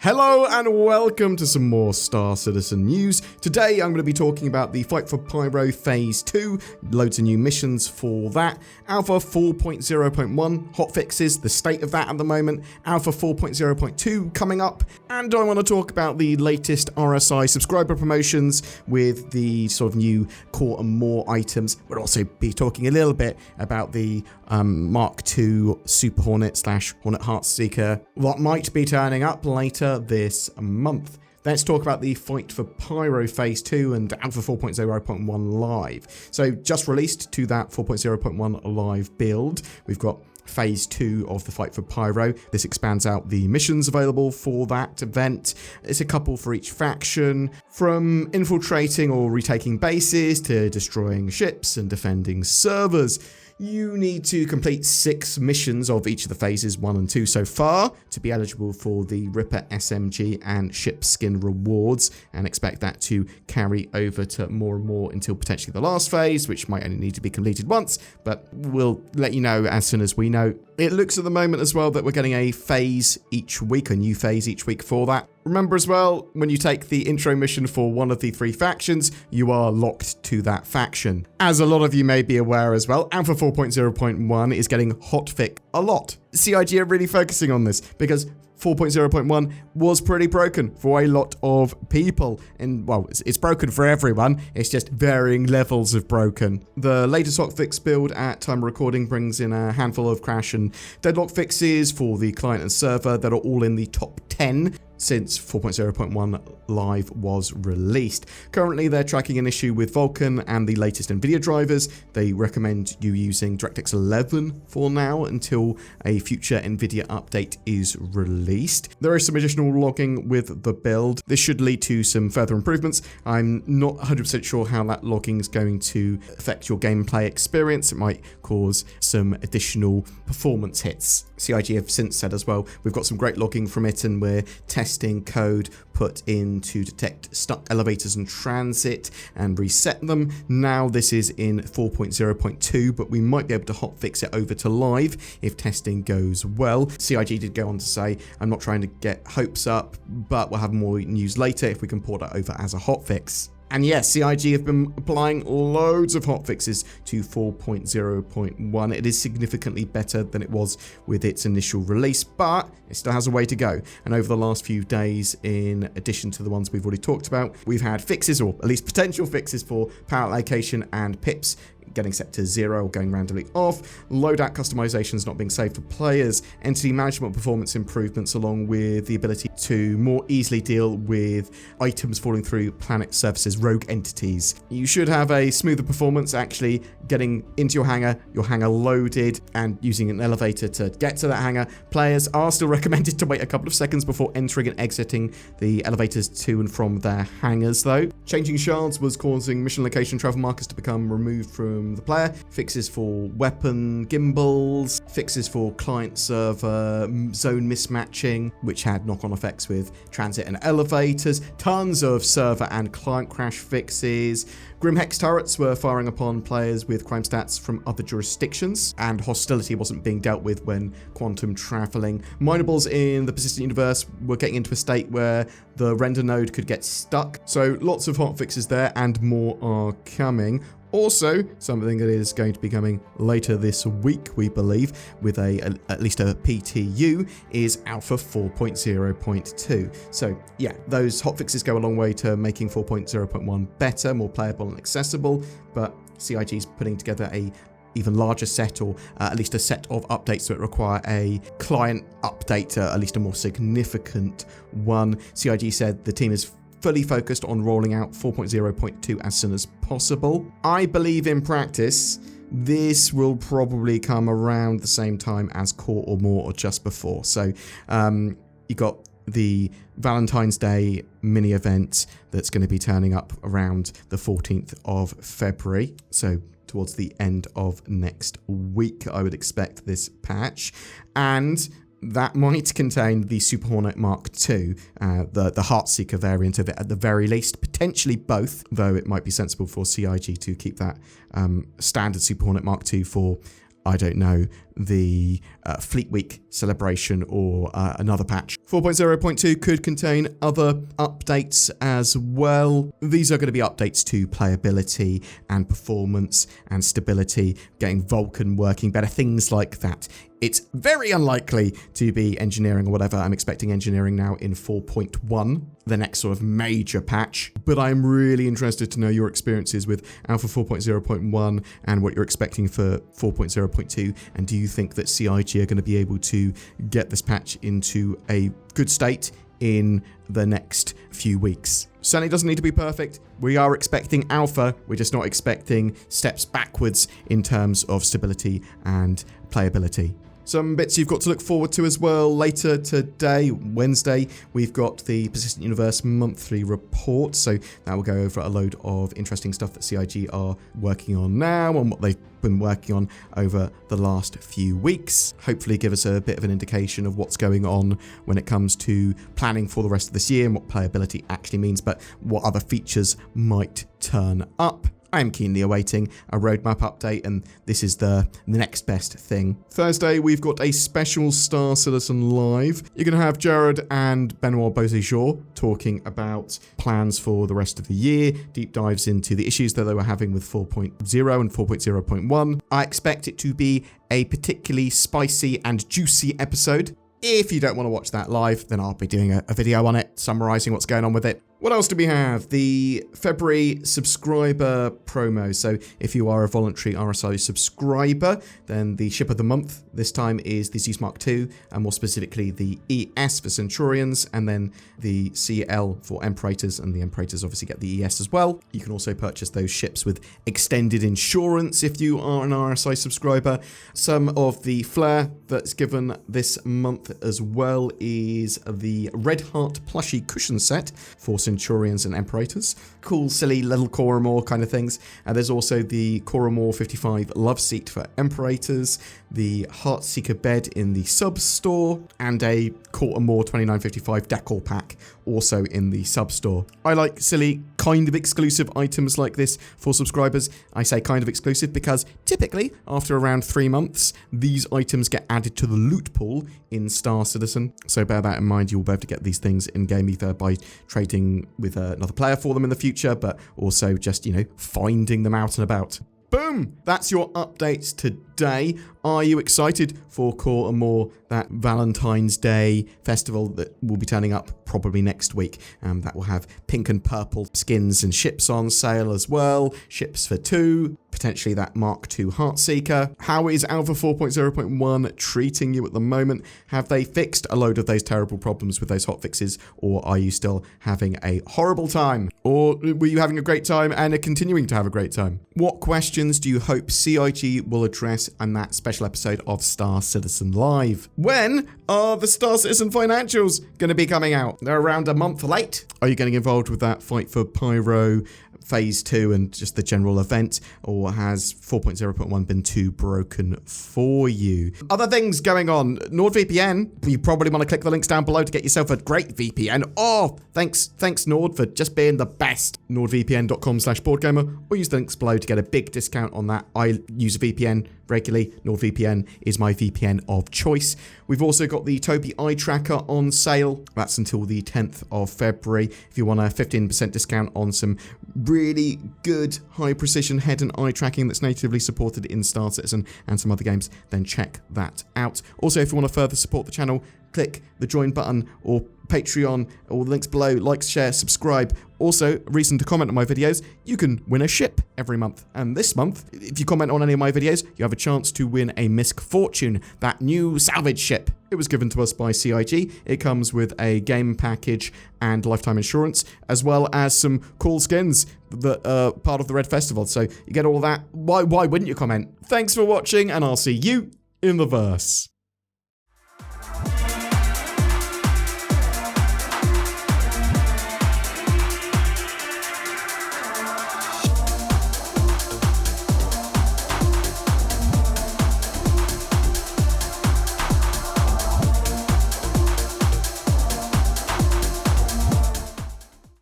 Hello and welcome to some more Star Citizen news. Today I'm going to be talking about the Fight for Pyro Phase 2, loads of new missions for that, Alpha 4.0.1 hotfixes, the state of that at the moment, Alpha 4.0.2 coming up, and I want to talk about the latest RSI subscriber promotions with the sort of new core and more items. We'll also be talking a little bit about the Mark II Super Hornet / Hornet Heartseeker, what might be turning up later this month. Let's talk about the Fight for Pyro Phase 2 and Alpha 4.0.1 Live. So just released to that 4.0.1 Live build, we've got Phase 2 of the Fight for Pyro. This expands out the missions available for that event. It's a couple for each faction, from infiltrating or retaking bases to destroying ships and defending servers. You need to complete 6 missions of each of the phases 1 and 2 so far to be eligible for the Ripper SMG and ship skin rewards, and expect that to carry over to more and more until potentially the last phase, which might only need to be completed once, but we'll let you know as soon as we know. It looks at the moment as well that we're getting a phase each week, a new phase each week for that. Remember as well, when you take the intro mission for one of the 3 factions, you are locked to that faction. As a lot of you may be aware as well, Alpha 4.0.1 is getting hotfixed a lot. CIG are really focusing on this because 4.0.1 was pretty broken for a lot of people, and well, it's broken for everyone, it's just varying levels of broken. The latest hotfix build at time of recording brings in a handful of crash and deadlock fixes for the client and server that are all in the top 10 since 4.0.1 Live was released. Currently, they're tracking an issue with Vulkan and the latest NVIDIA drivers. They recommend you using DirectX 11 for now until a future NVIDIA update is released. There is some additional logging with the build. This should lead to some further improvements. I'm not 100% sure how that logging is going to affect your gameplay experience. It might cause some additional performance hits. CIG have since said as well, we've got some great logging from it, and we're testing code put in to detect stuck elevators in transit and reset them. Now this is in 4.0.2, but we might be able to hotfix it over to live if testing goes well. CIG did go on to say, I'm not trying to get hopes up, but we'll have more news later if we can port that over as a hotfix. And yes, CIG have been applying loads of hotfixes to 4.0.1. It is significantly better than it was with its initial release, but it still has a way to go. And over the last few days, in addition to the ones we've already talked about, we've had fixes, or at least potential fixes, for power allocation and pips getting set to 0 or going randomly off, loadout customizations not being saved for players, entity management performance improvements, along with the ability to more easily deal with items falling through planet surfaces, rogue entities. You should have a smoother performance actually getting into your hangar loaded, and using an elevator to get to that hangar. Players are still recommended to wait a couple of seconds before entering and exiting the elevators to and from their hangars though. Changing shards was causing mission location travel markers to become removed from the player. Fixes for weapon gimbals, fixes for client server zone mismatching, which had knock-on effects with transit and elevators, tons of server and client crash fixes. Grim Hex turrets were firing upon players with crime stats from other jurisdictions, and hostility wasn't being dealt with when quantum traveling. Minables in the persistent universe were getting into a state where the render node could get stuck. So lots of hotfixes there, and more are coming. Also, something that is going to be coming later this week, we believe, with at least a PTU, is Alpha 4.0.2. So yeah, those hotfixes go a long way to making 4.0.1 better, more playable and accessible, but CIG is putting together a even larger set, or at least a set of updates that require a client update, at least a more significant one. CIG said the team is fully focused on rolling out 4.0.2 as soon as possible. I believe in practice, this will probably come around the same time as Core or More, or just before. So you got the Valentine's Day mini event that's going to be turning up around the 14th of February. So towards the end of next week, I would expect this patch. And that might contain the Super Hornet Mark II, the Heartseeker variant of it at the very least, potentially both, though it might be sensible for CIG to keep that standard Super Hornet Mark II for I don't know, the Fleet Week celebration or another patch. 4.0.2 could contain other updates as well. These are going to be updates to playability and performance and stability, getting Vulkan working better, things like that. It's very unlikely to be engineering or whatever. I'm expecting engineering now in 4.1, the next sort of major patch. But I'm really interested to know your experiences with Alpha 4.0.1 and what you're expecting for 4.0.2. And do you think that CIG are going to be able to get this patch into a good state in the next few weeks? Certainly doesn't need to be perfect. We are expecting alpha. We're just not expecting steps backwards in terms of stability and playability. Some bits you've got to look forward to as well. Later today, Wednesday, we've got the Persistent Universe monthly report. So that will go over a load of interesting stuff that CIG are working on now and what they've been working on over the last few weeks. Hopefully give us a bit of an indication of what's going on when it comes to planning for the rest of this year and what playability actually means, but what other features might turn up. I am keenly awaiting a roadmap update, and this is the next best thing. Thursday, we've got a special Star Citizen Live. You're going to have Jared and Benoit Beauséjour talking about plans for the rest of the year, deep dives into the issues that they were having with 4.0 and 4.0.1. I expect it to be a particularly spicy and juicy episode. If you don't want to watch that live, then I'll be doing a video on it, summarizing what's going on with it. What else do we have? The February subscriber promo. So if you are a voluntary RSI subscriber, then the ship of the month this time is the Zeus Mark II, and more specifically the ES for Centurions, and then the CL for Emperators, and the Emperators obviously get the ES as well. You can also purchase those ships with extended insurance if you are an RSI subscriber. Some of the flair that's given this month as well is the Red Heart plushie cushion set for Centurions and Emperators. Cool, silly little Coromore kind of things. And there's also the Coromore 55 love seat for Emperators, the Heartseeker bed in the sub store, and a Coromore 2955 decor pack also in the sub store. I like silly, kind of exclusive items like this for subscribers. I say kind of exclusive because typically after around 3 months, these items get added to the loot pool in Star Citizen. So bear that in mind. You'll be able to get these things in game either by trading with another player for them in the future, but also just, finding them out and about. Boom! That's your updates today. Are you excited for Coromore, that Valentine's Day festival that will be turning up probably next week? That will have pink and purple skins and ships on sale as well. Ships for 2, potentially that Mark II Heartseeker. How is Alpha 4.0.1 treating you at the moment? Have they fixed a load of those terrible problems with those hotfixes, or are you still having a horrible time? Or were you having a great time and are continuing to have a great time? What questions do you hope CIG will address in that special episode of Star Citizen Live? When are the Star Citizen financials going to be coming out? They're around a month late. Are you getting involved with that fight for Pyro Phase 2 and just the general event, or has 4.0.1 been too broken for you? Other things going on. NordVPN, you probably want to click the links down below to get yourself a great VPN. Oh, thanks Nord for just being the best. NordVPN.com/BoredGamer, or use the links below to get a big discount on that. I use a VPN regularly. NordVPN is my VPN of choice. We've also got the Toby eye tracker on sale. That's until the 10th of February. If you want a 15% discount on some really good high precision head and eye tracking that's natively supported in Star Citizen and some other games, then check that out. Also, if you want to further support the channel, click the join button or Patreon, or the links below. Like, share, subscribe. Also, reason to comment on my videos, you can win a ship every month. And this month, if you comment on any of my videos, you have a chance to win a Misk Fortune, that new salvage ship. It was given to us by CIG. It comes with a game package and lifetime insurance, as well as some cool skins that are part of the Red Festival. So you get all that. Why wouldn't you comment? Thanks for watching, and I'll see you in the verse.